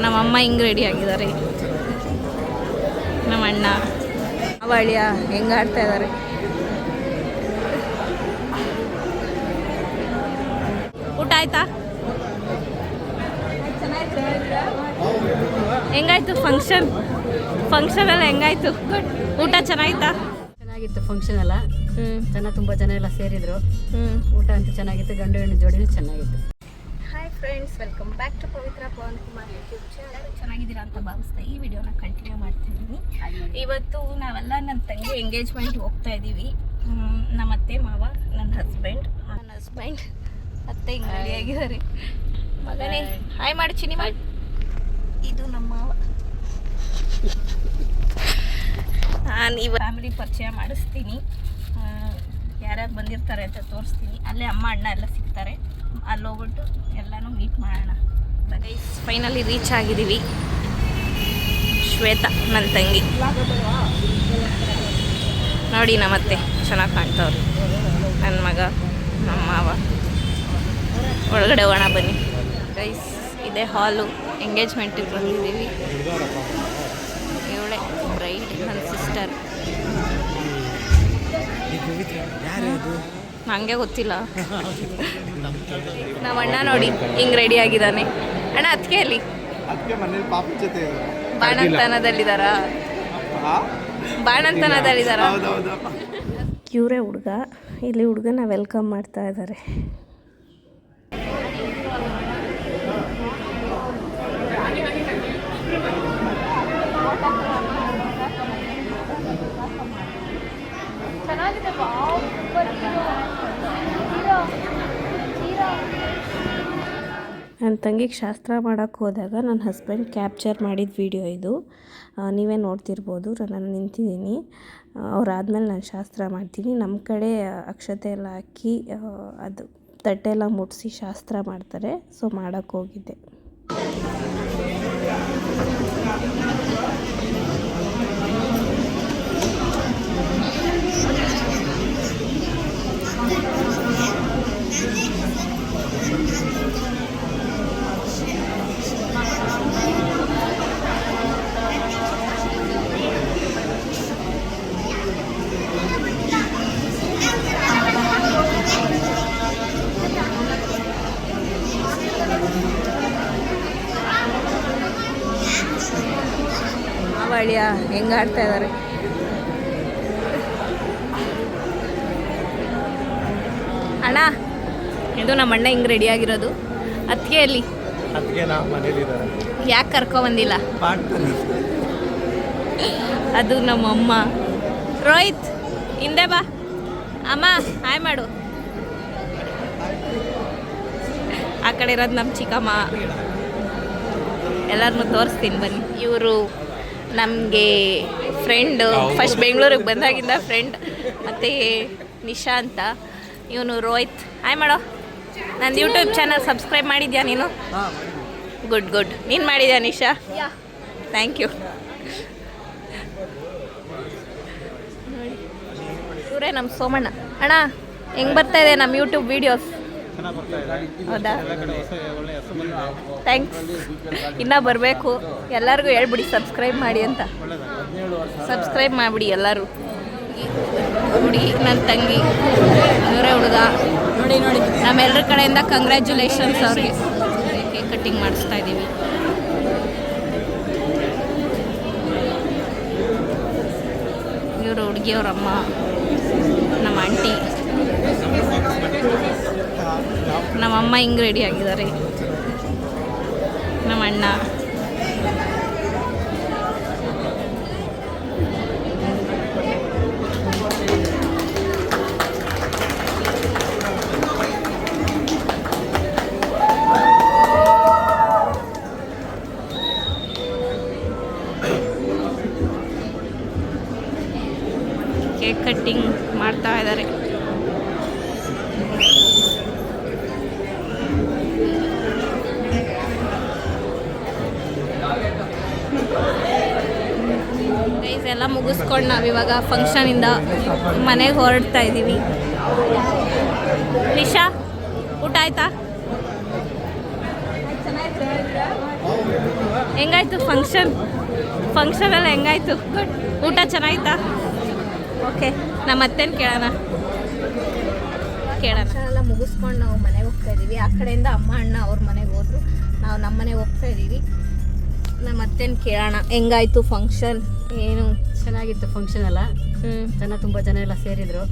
ನಮ್ಮಮ್ಮ ಹಿಂಗೆ ರೆಡಿ ಆಗಿದ್ದಾರೆ, ನಮ್ಮ ಅಣ್ಣ ಅವಳಿಯ ಹೆಂಗೆ ಆಡ್ತಾ ಇದ್ದಾರೆ. ಊಟ ಆಯ್ತಾ? ಹೆಂಗಾಯ್ತು ಫಂಕ್ಷನ್ ಎಲ್ಲ ಹೆಂಗಾಯ್ತು? ಊಟ ಚೆನ್ನಾಗಿತ್ತಾ? ಚೆನ್ನಾಗಿತ್ತು ಫಂಕ್ಷನ್ ಎಲ್ಲ. ತುಂಬ ಜನ ಎಲ್ಲ ಸೇರಿದ್ರು. ಊಟ ಅಂತೂ ಚೆನ್ನಾಗಿತ್ತು, ಗಂಡು ಹೆಣ್ಣು ಜೋಡಿನೂ ಚೆನ್ನಾಗಿತ್ತು. Hi friends, welcome back to Pavithra Pavan Kumar YouTube channel. ಚೆನ್ನಾಗಿದ್ದೀರಾ ಅಂತ ಭಾವಿಸ್ತಾ ಈ ವಿಡಿಯೋನ ಕಂಟಿನ್ಯೂ ಮಾಡ್ತಿದ್ದೀನಿ. ಇವತ್ತು ನಾವೆಲ್ಲ ನನ್ನ ತಂಗಿ ಎಂಗೇಜ್ಮೆಂಟ್ ಹೋಗ್ತಾ ಇದ್ದೀವಿ. ನಮ್ಮ ಅತ್ತೆ ಮಾವ, ನನ್ನ ಹಸ್ಬೆಂಡ್ ಅತ್ತೆ ಹಿಂಗೆ ರೆಡಿಯಾಗಿದ್ದಾರೆ. ಮಗನೇ ಹಾಯ್ ಮಾಡಿ ಚಿನಿ ಮಾಡಿ. ಇದು ನಮ್ಮ ಮಾವ. ನಾನು ಈ ಫ್ಯಾಮಿಲಿ ಪರಿಚಯ ಮಾಡಿಸ್ತೀನಿ, ಯಾರ್ಯಾರು ಬಂದಿರ್ತಾರೆ ಅಂತ ತೋರಿಸ್ತೀನಿ. ಅಲ್ಲೇ ಅಮ್ಮ ಅಣ್ಣ ಎಲ್ಲ ಸಿಗ್ತಾರೆ, ಅಲ್ಲಿ ಹೋಗ್ಬಿಟ್ಟು ಎಲ್ಲನೂ ಮೀಟ್ ಮಾಡೋಣ. ಗೈಸ್ ಫೈನಲಿ ರೀಚ್ ಆಗಿದ್ದೀವಿ. ಶ್ವೇತಾ ನನ್ನ ತಂಗಿ ನೋಡಿ, ನಮ್ಮತ್ತೆ ಚೆನ್ನಾಗಿ ಕಾಣ್ತವ್ರು. ನನ್ನ ಮಗ, ನಮ್ಮ ಮಾವ. ಒಳಗಡೆ ಹೋಗೋಣ ಬನ್ನಿ ಗೈಸ್. ಇದೇ ಹಾಲು, ಎಂಗೇಜ್ಮೆಂಟಿಗೆ ಬಂದಿದ್ದೀವಿ. ಇವಳೆ ಬ್ರೈಡ್, ನನ್ನ ಸಿಸ್ಟರ್. ನನಗೆ ಗೊತ್ತಿಲ್ಲ. ನಮ್ಮ ಅಣ್ಣ ನೋಡಿ ಹಿಂಗೆ ರೆಡಿ ಆಗಿದ್ದಾನೆ. ಅಣ್ಣ ಅದಕ್ಕೆ ಅಲ್ಲಿ ಬಾಣಂತನದಲ್ಲಿದ್ದಾರಾ? ಇವರೇ ಹುಡುಗ. ಇಲ್ಲಿ ಹುಡುಗನ ವೆಲ್ಕಮ್ ಮಾಡ್ತಾ ಇದ್ದಾರೆ. ನನ್ನ ತಂಗಿಗೆ ಶಾಸ್ತ್ರ ಮಾಡೋಕ್ಕೆ ಹೋದಾಗ ನನ್ನ ಹಸ್ಬೆಂಡ್ ಕ್ಯಾಪ್ಚರ್ ಮಾಡಿದ ವಿಡಿಯೋ ಇದು. ನೀವೇ ನೋಡ್ತಿರ್ಬೋದು. ನಾನು ನಿಂತಿದ್ದೀನಿ, ಅವರಾದ್ಮೇಲೆ ನಾನು ಶಾಸ್ತ್ರ ಮಾಡ್ತೀನಿ. ನಮ್ಮ ಕಡೆ ಅಕ್ಷತೆ ಎಲ್ಲ ಹಾಕಿ ಅದು ತಟ್ಟೆಲ್ಲ ಮುಟ್ಟಿಸಿ ಶಾಸ್ತ್ರ ಮಾಡ್ತಾರೆ. ಸೊ ಮಾಡೋಕ್ಕೆ ಹೋಗಿದ್ದೆ. ಅವಳಿಯ ಹೆಂಗೆ ಆಡ್ತಾ ಇದ್ದಾರೆ. ಅಣ್ಣ ಇದು ನಮ್ಮ ಅಣ್ಣ ಹಿಂಗೆ ರೆಡಿ ಆಗಿರೋದು. ಅದಕ್ಕೆ ಯಾಕೆ ಕರ್ಕೊಬಂದಿಲ್ಲ? ಅದು ನಮ್ಮಮ್ಮ. ರೋಹಿತ್ ಹಿಂದೆ ಬಾ. ಅಮ್ಮ ಹಾಯ್ ಮಾಡು. ಆ ಕಡೆ ಇರೋದು ನಮ್ಮ ಚಿಕ್ಕಮ್ಮ. ಎಲ್ಲರನ್ನೂ ತೋರಿಸ್ತೀನಿ ಬನ್ನಿ. ಇವರು ನಮಗೆ ಫ್ರೆಂಡ್, ಫಸ್ಟ್ ಬೆಂಗಳೂರಿಗೆ ಬಂದಾಗಿಂದ ಫ್ರೆಂಡ್. ಮತ್ತು ನಿಶಾ ಅಂತ, ಇವನು ರೋಹಿತ್. ಹಾಯ್ ಮಾಡೋ. ನನ್ನ ಯೂಟ್ಯೂಬ್ ಚಾನಲ್ ಸಬ್ಸ್ಕ್ರೈಬ್ ಮಾಡಿದ್ಯಾ ನೀನು? ಗುಡ್. ನೀನು ಮಾಡಿದ್ಯಾ ನಿಶಾ? Thank you. ಇವರೇ ನಮ್ಮ ಸೋಮಣ್ಣ. ಅಣ್ಣ ಹೆಂಗೆ ಬರ್ತಾ ಇದೆ ನಮ್ಮ ಯೂಟ್ಯೂಬ್ ವೀಡಿಯೋಸ್? ಹೌದಾ? ಥ್ಯಾಂಕ್ಸ್. ಇನ್ನೂ ಬರಬೇಕು. ಎಲ್ಲರಿಗೂ ಹೇಳ್ಬಿಡಿ ಸಬ್ಸ್ಕ್ರೈಬ್ ಮಾಡಿ ಅಂತ. ಸಬ್ಸ್ಕ್ರೈಬ್ ಮಾಡಿಬಿಡಿ ಎಲ್ಲರೂ. ನೋಡಿ ನನ್ನ ತಂಗಿ, ಇವರೇ ಹುಡುಗ. ನೋಡಿ ನಮ್ಮೆಲ್ಲರ ಕಡೆಯಿಂದ ಕಂಗ್ರ್ಯಾಚುಲೇಷನ್ಸ್ ಅವ್ರಿಗೆ. ಕೇಕ್ ಕಟ್ಟಿಂಗ್ ಮಾಡಿಸ್ತಾ ಇದ್ದೀವಿ. ಇವರು ಹುಡುಗಿಯವ್ರಮ್ಮ, ನಮ್ಮ ಆಂಟಿ. ನಮ್ಮಮ್ಮ ಹಿಂಗೆ ರೆಡಿ ಆಗಿದ್ದಾರೆ, ನಮ್ಮ ಅಣ್ಣ. ಕೇಕ್ ಕಟ್ಟಿಂಗ್ ಮಾಡ್ತಾ ಇದ್ದಾರೆ. ಎಲ್ಲ ಮುಗಿಸ್ಕೊಂಡು ನಾವಿವಾಗ ಫಂಕ್ಷನಿಂದ ಮನೆಗೆ ಹೊರಡ್ತಾ ಇದ್ದೀವಿ. ನಿಶಾ ಊಟ ಆಯ್ತಾ? ಹೆಂಗಾಯ್ತು ಫಂಕ್ಷನ್ ಎಲ್ಲ ಹೆಂಗಾಯ್ತು? ಊಟ ಚೆನ್ನಾಯ್ತಾ? ಓಕೆ, ನಮ್ಮ ಅತ್ತೆನ ಕೇಳೋಣ. ಎಲ್ಲ ಮುಗಿಸ್ಕೊಂಡು ನಾವು ಮನೆಗೆ ಹೋಗ್ತಾ ಇದ್ದೀವಿ. ಆ ಕಡೆಯಿಂದ ಅಮ್ಮ ಅಣ್ಣ ಅವ್ರ ಮನೆಗೆ ಹೋದ್ರು, ನಾವು ನಮ್ಮ ಮನೆಗೆ ಹೋಗ್ತಾ ಇದ್ದೀವಿ. ನಮ್ಮ ಅತ್ತೆನ ಕೇಳೋಣ ಹೆಂಗಾಯ್ತು ಫಂಕ್ಷನ್, ಏನು? ಚೆನ್ನಾಗಿತ್ತು ಫಂಕ್ಷನ್ ಎಲ್ಲ. ತುಂಬ ಜನ ಎಲ್ಲ ಸೇರಿದ್ರು.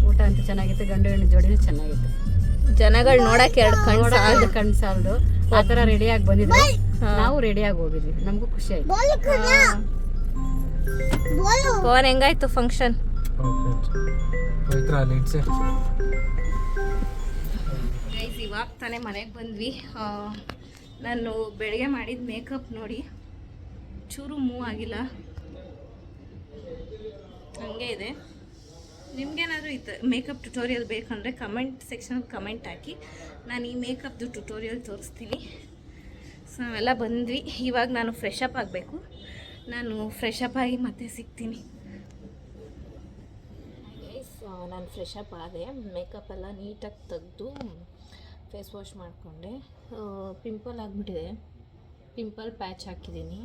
ಊಟ ಅಂತೂ ಚೆನ್ನಾಗಿತ್ತು, ಗಂಡು ಹೆಣ್ಣು ಜೋಡಿನೂ ಚೆನ್ನಾಗಿತ್ತು. ಜನಗಳು ನೋಡಕ್ಕೆ ಎರಡು ಕಣ್ಣು ಸಾಲದು ಆ ಥರ ರೆಡಿಯಾಗಿ ಬಂದಿದ್ರು. ನಾವು ರೆಡಿಯಾಗಿ ಹೋಗಿದ್ವಿ, ನಮಗೂ ಖುಷಿ ಆಯ್ತು. ಪವನ್ ಹೆಂಗಾಯ್ತು ಫಂಕ್ಷನ್? ಗೈಸ್, ಇವಾಗ ತಾನೇ ಮನೆಗೆ ಬಂದ್ವಿ. ನಾನು ಬೆಳಗ್ಗೆ ಮಾಡಿದ ಮೇಕಪ್ ನೋಡಿ ಚೂರು ಮೂವ್ ಆಗಿಲ್ಲ, ಹಂಗೆ ಇದೆ. ನಿಮ್ಗೇನಾದರೂ ಇತ್ತು ಮೇಕಪ್ ಟ್ಯುಟೋರಿಯಲ್ ಬೇಕಂದರೆ ಕಮೆಂಟ್ ಸೆಕ್ಷನಲ್ಲಿ ಕಮೆಂಟ್ ಹಾಕಿ, ನಾನು ಈ ಮೇಕಪ್ದು ಟ್ಯುಟೋರಿಯಲ್ ತೋರಿಸ್ತೀನಿ. ಸೊ ನಾವೆಲ್ಲ ಬಂದ್ವಿ. ಇವಾಗ ನಾನು ಫ್ರೆಶ್ ಅಪ್ ಆಗಬೇಕು. ನಾನು ಫ್ರೆಶ್ ಅಪ್ ಆಗಿ ಮತ್ತೆ ಸಿಗ್ತೀನಿ. ನಾನು ಫ್ರೆಶ್ ಅಪ್ ಆದೆ, ಮೇಕಪ್ ಎಲ್ಲ ನೀಟಾಗಿ ತೆಗೆದು ಫೇಸ್ ವಾಶ್ ಮಾಡಿಕೊಂಡೆ. ಪಿಂಪಲ್ ಆಗಿಬಿಟ್ಟಿದೆ, ಪಿಂಪಲ್ ಪ್ಯಾಚ್ ಹಾಕಿದ್ದೀನಿ.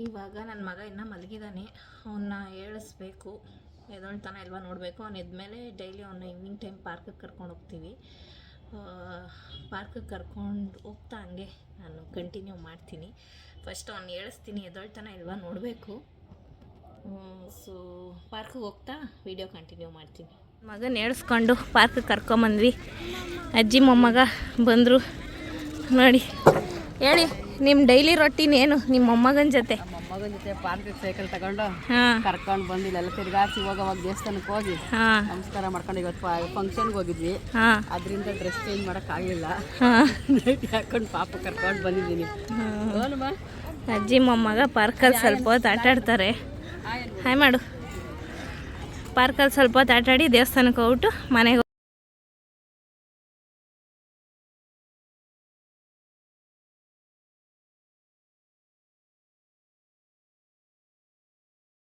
ಇವಾಗ ನನ್ನ ಮಗ ಇನ್ನೂ ಮಲಗಿದ್ದಾನೆ, ಅವನ್ನ ಏಳಿಸ್ಬೇಕು. ಎದೊಳ್ತಾನೆ ಇಲ್ವಾ ನೋಡಬೇಕು. ಅವ್ನು ಎದ್ಮೇಲೆ ಡೈಲಿ ಅವನ್ನ ಈವ್ನಿಂಗ್ ಟೈಮ್ ಪಾರ್ಕಿಗೆ ಕರ್ಕೊಂಡು ಹೋಗ್ತೀವಿ. ಪಾರ್ಕಿಗೆ ಕರ್ಕೊಂಡು ಹೋಗ್ತಾ ಹಂಗೆ ನಾನು ಕಂಟಿನ್ಯೂ ಮಾಡ್ತೀನಿ. ಫಸ್ಟ್ ಅವ್ನು ಏಳಿಸ್ತೀನಿ, ಎದೊಳ್ತಾನೆ ಇಲ್ವಾ ನೋಡಬೇಕು. ಸೊ ಪಾರ್ಕಿಗೆ ಹೋಗ್ತಾ ವಿಡಿಯೋ ಕಂಟಿನ್ಯೂ ಮಾಡ್ತೀನಿ. ಮಗನ ಏಳಿಸ್ಕೊಂಡು ಪಾರ್ಕಿಗೆ ಕರ್ಕೊಂಬಂದ್ವಿ. ಅಜ್ಜಿ ಮೊಮ್ಮಗ ಬಂದರು ನೋಡಿ. ಹೇಳಿ, ನಿಮ್ಮ ಡೈಲಿ ರೊಟೀನ್ ಏನು ನಿಮ್ಮ ಮೊಮ್ಮಗನ ಜೊತೆ? ಮೊಮ್ಮಗನ ಜೊತೆ ಪಾರ್ಕಿಗೆ ಸೈಕಲ್ ತಗೊಂಡು ಹಾಂ ಕರ್ಕೊಂಡು ಬಂದು ಇಲ್ಲೆಲ್ಲ ತಿರುಗಾಡ್ಸಿ ಹೋಗೋವಾಗ ದೇವಸ್ಥಾನಕ್ಕೆ ಹೋಗಿ ಹಾಂ ನಮಸ್ಕಾರ ಮಾಡ್ಕೊಂಡು ಇವತ್ತು ಫಂಕ್ಷನ್ಗೆ ಹೋಗಿದ್ವಿ. ಹಾಂ ಅದರಿಂದ ಡ್ರೆಸ್ ಚೇಂಜ್ ಮಾಡೋಕ್ಕಾಗಲಿಲ್ಲ, ಹಾಂ ನೈಟಿ ಹಾಕೊಂಡು ಪಾಪ ಕರ್ಕೊಂಡು ಬಂದಿದ್ದೀನಿ. ಅಜ್ಜಿ ಮೊಮ್ಮಗ ಪಾರ್ಕಲ್ಲಿ ಸ್ವಲ್ಪ ಹೊತ್ತು ಆಟಾಡ್ತಾರೆ. ಹಾಯ್ ಮಾಡು. ಪಾರ್ಕಲ್ಲಿ ಸ್ವಲ್ಪ ಹೊತ್ತು ಆಟಾಡಿ ದೇವಸ್ಥಾನಕ್ಕೆ ಹೋಗ್ಬಿಟ್ಟು ಮನೆಗೆ